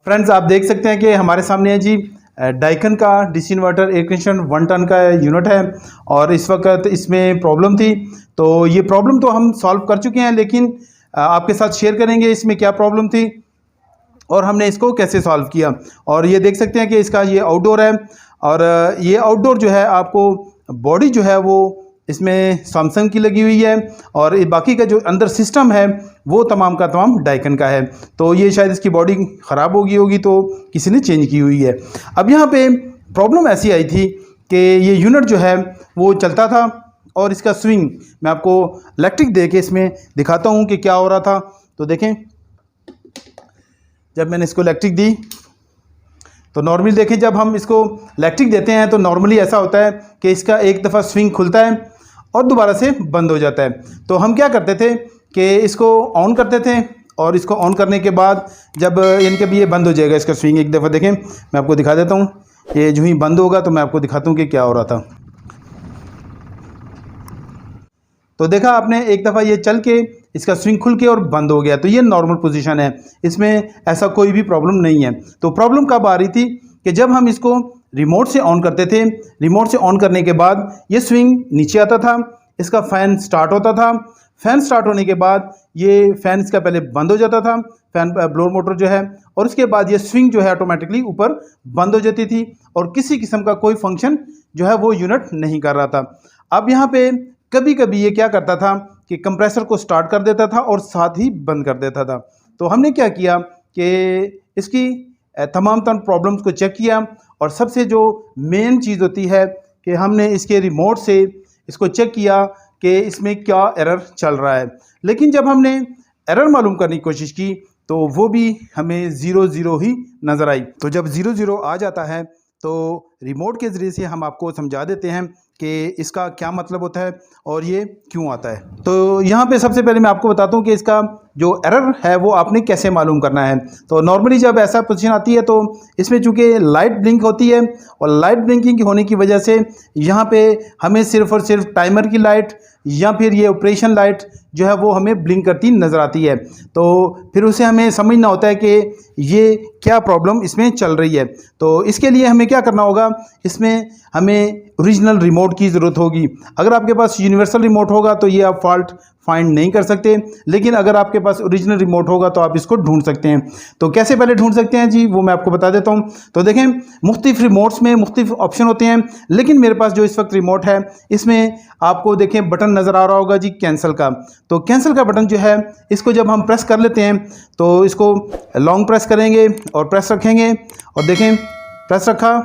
Friends, आप देख सकते हैं कि हमारे सामने है जी डाइकन का DC inverter air condition 1 ton का यूनिट है और इस वक्त इसमें प्रॉब्लम थी। तो ये प्रॉब्लम तो हम सॉल्व कर चुके हैं, लेकिन आपके साथ शेयर करेंगे इसमें क्या प्रॉब्लम थी और हमने इसको कैसे सॉल्व किया। और ये देख सकते हैं कि इसका ये आउटडोर है और ये आउटडोर जो है आपको बॉडी जो है वो इसमें सैमसंग की लगी हुई है और बाकी का जो अंदर सिस्टम है वो तमाम का तमाम डाइकन का है। तो ये शायद इसकी बॉडी ख़राब हो गई होगी तो किसी ने चेंज की हुई है। अब यहाँ पे प्रॉब्लम ऐसी आई थी कि ये यूनिट जो है वो चलता था और इसका स्विंग मैं आपको इलेक्ट्रिक दे के इसमें दिखाता हूँ कि क्या हो रहा था। तो देखें, जब मैंने इसको इलेक्ट्रिक दी तो नॉर्मली देखें, जब हम इसको इलेक्ट्रिक देते हैं तो नॉर्मली ऐसा होता है कि इसका एक दफ़ा स्विंग खुलता है और दोबारा से बंद हो जाता है। तो हम क्या करते थे कि इसको ऑन करते थे और इसको ऑन करने के बाद जब यानी कि ये बंद हो जाएगा इसका स्विंग एक दफ़ा, देखें मैं आपको दिखा देता हूँ। ये जो ही बंद होगा तो मैं आपको दिखाता हूँ कि क्या हो रहा था। तो देखा आपने, एक दफ़ा ये चल के इसका स्विंग खुल के और बंद हो गया। तो ये नॉर्मल पोजीशन है, इसमें ऐसा कोई भी प्रॉब्लम नहीं है। तो प्रॉब्लम कब आ रही थी कि जब हम इसको रिमोट से ऑन करते थे, रिमोट से ऑन करने के बाद ये स्विंग नीचे आता था, इसका फ़ैन स्टार्ट होता था। फ़ैन स्टार्ट होने के बाद ये फ़ैन इसका पहले बंद हो जाता था, फ़ैन ब्लोअर मोटर जो है, और उसके बाद ये स्विंग जो है ऑटोमेटिकली ऊपर बंद हो जाती थी और किसी किस्म का कोई फंक्शन जो है वो यूनिट नहीं कर रहा था। अब यहाँ पे कभी कभी ये क्या करता था कि कंप्रेसर को स्टार्ट कर देता था और साथ ही बंद कर देता था। तो हमने क्या किया कि इसकी तमाम प्रॉब्लम्स को चेक किया और सबसे जो मेन चीज़ होती है कि हमने इसके रिमोट से इसको चेक किया कि इसमें क्या एरर चल रहा है। लेकिन जब हमने एरर मालूम करने की कोशिश की तो वो भी हमें 0 ही नज़र आई। तो जब 0 आ जाता है तो रिमोट के ज़रिए से हम आपको समझा देते हैं कि इसका क्या मतलब होता है और ये क्यों आता है। तो यहाँ पे सबसे पहले मैं आपको बताता हूँ कि इसका जो एरर है वो आपने कैसे मालूम करना है। तो नॉर्मली जब ऐसा पोजीशन आती है तो इसमें चूँकि लाइट ब्लिंक होती है और लाइट ब्लिंकिंग होने की वजह से यहाँ पे हमें सिर्फ़ और सिर्फ टाइमर की लाइट या फिर ये ऑपरेशन लाइट जो है वो हमें ब्लिंक करती नज़र आती है। तो फिर उसे हमें समझना होता है कि ये क्या प्रॉब्लम इसमें चल रही है। तो इसके लिए हमें क्या करना होगा, इसमें हमें ओरिजिनल रिमोट की ज़रूरत होगी। अगर आपके पास यूनिवर्सल रिमोट होगा तो ये आप फॉल्ट फाइंड नहीं कर सकते, लेकिन अगर आपके पास ओरिजिनल रिमोट होगा तो आप इसको ढूंढ सकते हैं। तो कैसे पहले ढूंढ सकते हैं जी, वो मैं आपको बता देता हूं। तो देखें, मुख्तलिफ रिमोट्स में मुख्तलिफ ऑप्शन होते हैं, लेकिन मेरे पास जो इस वक्त रिमोट है इसमें आपको देखें बटन नज़र आ रहा होगा जी कैंसिल का। तो कैंसिल का बटन जो है इसको जब हम प्रेस कर लेते हैं तो इसको लॉन्ग प्रेस करेंगे और प्रेस रखेंगे और देखें प्रेस रखा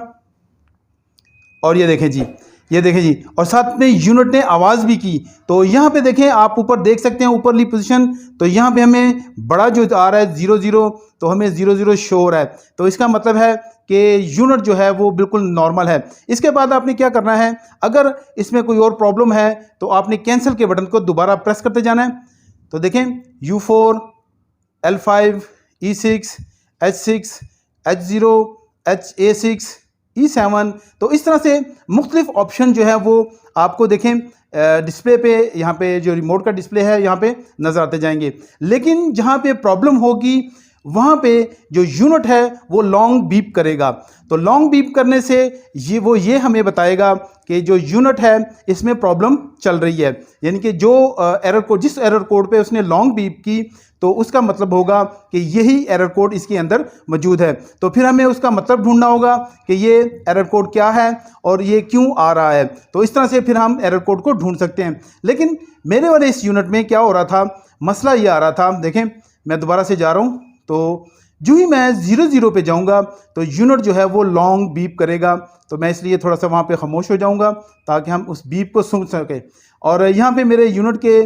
और ये देखें जी, ये देखें जी, और साथ में यूनिट ने आवाज़ भी की। तो यहाँ पे देखें, आप ऊपर देख सकते हैं ऊपरली पोजीशन, तो यहाँ पे हमें बड़ा जो आ रहा है 0 तो हमें 0 शो हो रहा है। तो इसका मतलब है कि यूनिट जो है वो बिल्कुल नॉर्मल है। इसके बाद आपने क्या करना है, अगर इसमें कोई और प्रॉब्लम है तो आपने कैंसिल के बटन को दोबारा प्रेस करते जाना है। तो देखें U4, L5, E6, H6, H0, HA6, E7, तो इस तरह से मुख्तलिफ ऑप्शन जो है वो आपको देखें डिस्प्ले पे, यहाँ पे जो रिमोट का डिस्प्ले है यहाँ पे नज़र आते जाएंगे। लेकिन जहाँ पे प्रॉब्लम होगी वहाँ पे जो यूनिट है वो लॉन्ग बीप करेगा। तो लॉन्ग बीप करने से ये हमें बताएगा कि जो यूनिट है इसमें प्रॉब्लम चल रही है, यानी कि जो एरर कोड, जिस एरर कोड पे उसने लॉन्ग बीप की तो उसका मतलब होगा कि यही एरर कोड इसके अंदर मौजूद है। तो फिर हमें उसका मतलब ढूंढना होगा कि ये एरर कोड क्या है और ये क्यों आ रहा है। तो इस तरह से फिर हम एरर कोड को ढूंढ सकते हैं। लेकिन मेरे वाले इस यूनिट में क्या हो रहा था, मसला ये आ रहा था, देखें मैं दोबारा से जा रहा हूँ, तो जो ही मैं 0 पे जाऊँगा तो यूनिट जो है वो लॉन्ग बीप करेगा। तो मैं इसलिए थोड़ा सा वहाँ पे खामोश हो जाऊँगा ताकि हम उस बीप को सुन सकें। और यहाँ पे मेरे यूनिट के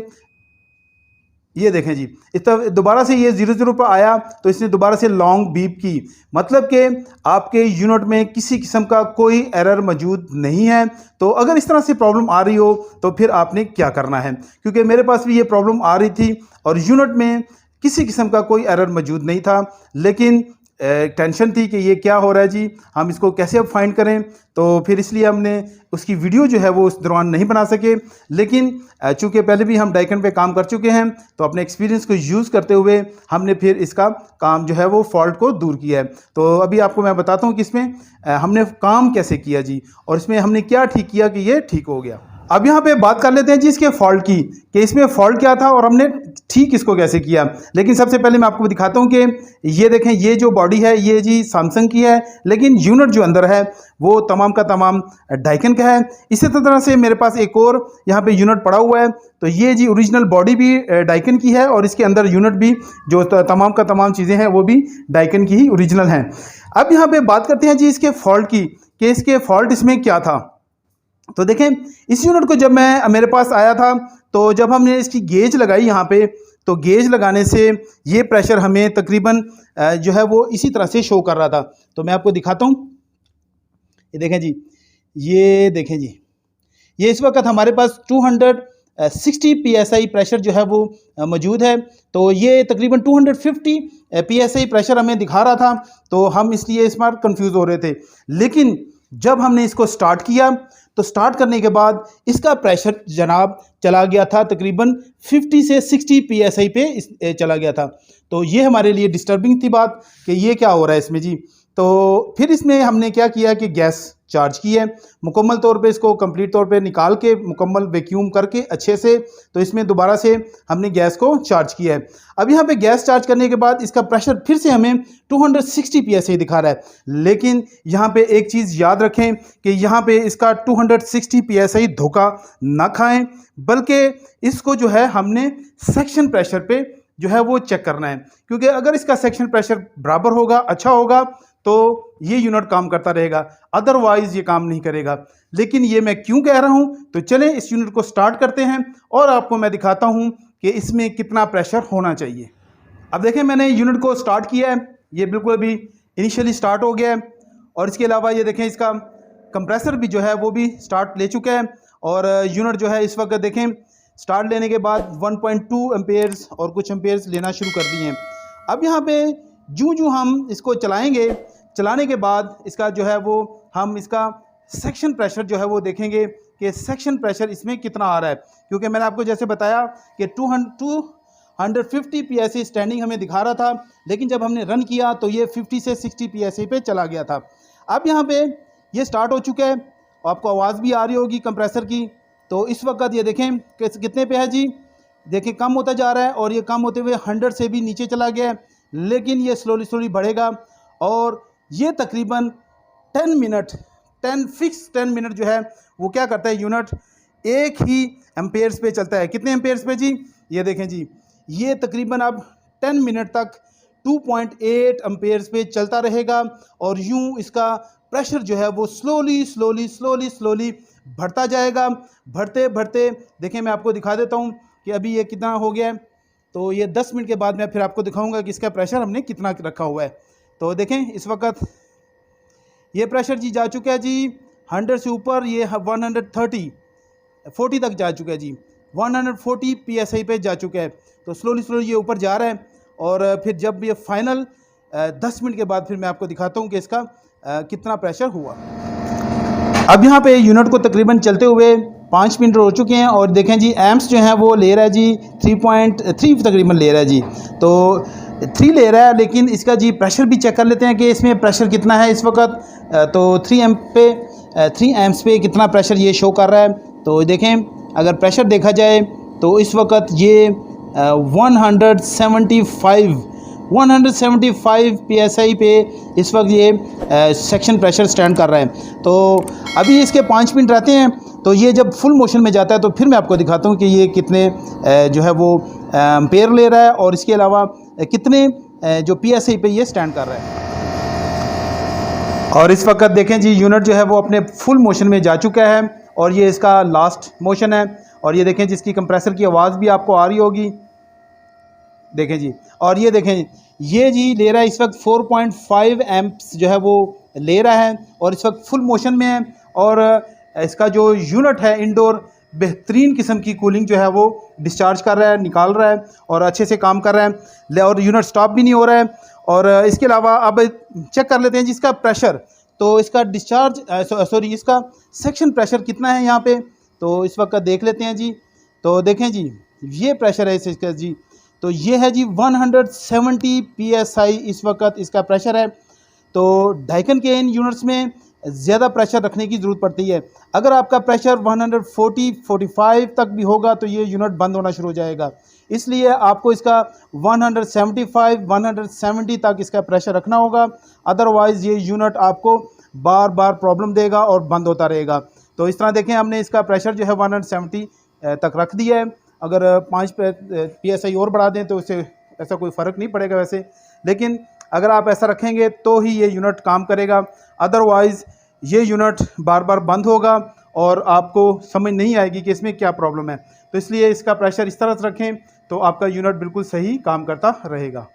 ये देखें जी, इस तरह दोबारा से ये 0 पर आया तो इसने दोबारा से लॉन्ग बीप की, मतलब कि आपके यूनिट में किसी किस्म का कोई एरर मौजूद नहीं है। तो अगर इस तरह से प्रॉब्लम आ रही हो तो फिर आपने क्या करना है, क्योंकि मेरे पास भी ये प्रॉब्लम आ रही थी और यूनिट में किसी किस्म का कोई एरर मौजूद नहीं था, लेकिन टेंशन थी कि ये क्या हो रहा है जी, हम इसको कैसे अब फाइंड करें। तो फिर इसलिए हमने उसकी वीडियो जो है वो उस दौरान नहीं बना सके, लेकिन चूँकि पहले भी हम डाइकन पे काम कर चुके हैं तो अपने एक्सपीरियंस को यूज़ करते हुए हमने फिर इसका काम जो है वो फॉल्ट को दूर किया है। तो अभी आपको मैं बताता हूँ कि इसमें हमने काम कैसे किया जी, और इसमें हमने क्या ठीक किया कि ये ठीक हो गया। अब यहाँ पे बात कर लेते हैं जी इसके फॉल्ट की, कि इसमें फॉल्ट क्या था और हमने ठीक इसको कैसे किया। लेकिन सबसे पहले मैं आपको दिखाता हूँ कि ये देखें, ये जो बॉडी है ये जी सैमसंग की है, लेकिन यूनिट जो अंदर है वो तमाम का तमाम डाइकन का है। इसी तरह से मेरे पास एक और यहाँ पे यूनिट पड़ा हुआ है, तो ये जी ओरिजिनल बॉडी भी डाइकन की है और इसके अंदर यूनिट भी जो तमाम का तमाम चीज़ें हैं वो भी डाइकन की ही ओरिजिनल हैं। अब यहाँ पे बात करते हैं जी इसके फॉल्ट की, कि इसके फॉल्ट इसमें क्या था। तो देखें, इस यूनिट को जब मैं मेरे पास आया था तो जब हमने इसकी गेज लगाई यहाँ पे, तो गेज लगाने से ये प्रेशर हमें तकरीबन जो है वो इसी तरह से शो कर रहा था। तो मैं आपको दिखाता हूँ, ये देखें जी, ये देखें जी, ये इस वक्त हमारे पास 260 psi प्रेशर जो है वो मौजूद है। तो ये तकरीबन 250 psi प्रेशर हमें दिखा रहा था, तो हम इसलिए इस बार कंफ्यूज हो रहे थे। लेकिन जब हमने इसको स्टार्ट किया तो स्टार्ट करने के बाद इसका प्रेशर जनाब चला गया था तकरीबन 50 से 60 psi पे चला गया था। तो ये हमारे लिए डिस्टर्बिंग थी बात कि ये क्या हो रहा है इसमें जी। तो फिर इसमें हमने क्या किया कि गैस चार्ज की है, मुकम्मल तौर पे इसको कंप्लीट तौर पे निकाल के मुकम्मल वैक्यूम करके अच्छे से, तो इसमें दोबारा से हमने गैस को चार्ज किया है। अब यहाँ पे गैस चार्ज करने के बाद इसका प्रेशर फिर से हमें 260 psi दिखा रहा है। लेकिन यहाँ पे एक चीज़ याद रखें कि यहाँ पे इसका 260 psi धोखा ना खाएं, बल्कि इसको जो है हमने सेक्शन प्रेशर पे जो है वो चेक करना है, क्योंकि अगर इसका सेक्शन प्रेशर बराबर होगा, अच्छा होगा, तो ये यूनिट काम करता रहेगा, अदरवाइज ये काम नहीं करेगा। लेकिन ये मैं क्यों कह रहा हूँ, तो चलें इस यूनिट को स्टार्ट करते हैं और आपको मैं दिखाता हूँ कि इसमें कितना प्रेशर होना चाहिए। अब देखें, मैंने यूनिट को स्टार्ट किया है, ये बिल्कुल अभी इनिशियली स्टार्ट हो गया है। और इसके अलावा ये देखें, इसका कंप्रेसर भी जो है वो भी स्टार्ट ले चुका है। और यूनिट जो है इस वक्त देखें स्टार्ट लेने के बाद 1.2 एम्पेयर्स और कुछ एम्पेयर्स लेना शुरू कर दिए हैं। अब यहाँ पे जूँ हम इसको चलाएंगे, चलाने के बाद इसका जो है वो हम इसका सेक्शन प्रेशर जो है वो देखेंगे कि सेक्शन प्रेशर इसमें कितना आ रहा है। क्योंकि मैंने आपको जैसे बताया कि 250 psi स्टैंडिंग हमें दिखा रहा था, लेकिन जब हमने रन किया तो ये 50 से 60 psi पे चला गया था। अब यहाँ पे ये स्टार्ट हो चुका है, आपको आवाज़ भी आ रही होगी कंप्रेसर की। तो इस वक्त ये देखें कि कितने पे है जी, देखें कम होता जा रहा है और ये कम होते हुए 100 से भी नीचे चला गया है। लेकिन ये स्लोली बढ़ेगा और ये तकरीबन 10 मिनट जो है वो क्या करता है, यूनिट एक ही एम्पेयर्स पे चलता है। कितने एम्पेयर्स पे जी, ये देखें जी, ये तकरीबन अब 10 मिनट तक 2.8 एम्पेयर्स पे चलता रहेगा। और यूं इसका प्रेशर जो है वो स्लोली बढ़ता जाएगा। बढ़ते देखें, मैं आपको दिखा देता हूँ कि अभी ये कितना हो गया है। तो ये 10 मिनट के बाद मैं फिर आपको दिखाऊंगा कि इसका प्रेशर हमने कितना रखा हुआ है। तो देखें, इस वक्त ये प्रेशर जी जा चुका है जी 100 से ऊपर, ये 140 तक जा चुका है जी, 140 psi पे जा चुका है। तो स्लोली ये ऊपर जा रहा है। और फिर जब ये फाइनल 10 मिनट के बाद फिर मैं आपको दिखाता हूँ कि इसका कितना प्रेशर हुआ। अब यहाँ पे यूनिट को तकरीबन चलते हुए 5 मिनट हो चुके हैं और देखें जी एम्प्स जो हैं वो ले रहा है जी 3.3 तकरीबन ले रहा है जी। तो 3 ले रहा है, लेकिन इसका जी प्रेशर भी चेक कर लेते हैं कि इसमें प्रेशर कितना है इस वक्त। तो 3 एम्प्स पे कितना प्रेशर ये शो कर रहा है। तो देखें, अगर प्रेशर देखा जाए तो इस वक्त ये 175 psi पे इस वक्त ये सेक्शन प्रेशर स्टैंड कर रहा है। तो अभी इसके 5 मिनट रहते हैं, तो ये जब फुल मोशन में जाता है तो फिर मैं आपको दिखाता हूँ कि ये कितने जो है वो एम्पेयर ले रहा है और इसके अलावा कितने जो psi पे ये स्टैंड कर रहा है। और इस वक्त देखें जी, यूनिट जो है वो अपने फुल मोशन में जा चुका है और ये इसका लास्ट मोशन है। और ये देखें, जिसकी कंप्रेसर की आवाज़ भी आपको आ रही होगी, देखें जी। और ये देखें, ये जी ले रहा है इस वक्त 4.5 एम्प्स जो है वो ले रहा है और इस वक्त फुल मोशन में है। और इसका जो यूनिट है इंडोर बेहतरीन किस्म की कूलिंग जो है वो डिस्चार्ज कर रहा है, निकाल रहा है और अच्छे से काम कर रहा है। और यूनिट स्टॉप भी नहीं हो रहा है और इसके अलावा अब चेक कर लेते हैं जिसका प्रेशर, तो इसका डिस्चार्ज सॉरी इसका सेक्शन प्रेशर कितना है यहाँ पे, तो इस वक्त देख लेते हैं जी। तो देखें जी, ये प्रेशर है इसका जी, तो ये है जी 170 psi इस वक्त इसका प्रेशर है। तो डाइकन के इन यूनिट्स में ज़्यादा प्रेशर रखने की ज़रूरत पड़ती है। अगर आपका प्रेशर 140-45 तक भी होगा तो ये यूनिट बंद होना शुरू हो जाएगा। इसलिए आपको इसका 170 तक इसका प्रेशर रखना होगा, अदरवाइज़ ये यूनिट आपको बार बार प्रॉब्लम देगा और बंद होता रहेगा। तो इस तरह देखें, हमने इसका प्रेशर जो है 170 तक रख दिया है। अगर 5 psi और बढ़ा दें तो इससे ऐसा कोई फ़र्क नहीं पड़ेगा वैसे, लेकिन अगर आप ऐसा रखेंगे तो ही ये यूनिट काम करेगा, अदरवाइज़ ये यूनिट बार बार बंद होगा और आपको समझ नहीं आएगी कि इसमें क्या प्रॉब्लम है। तो इसलिए इसका प्रेशर इस तरह से रखें तो आपका यूनिट बिल्कुल सही काम करता रहेगा।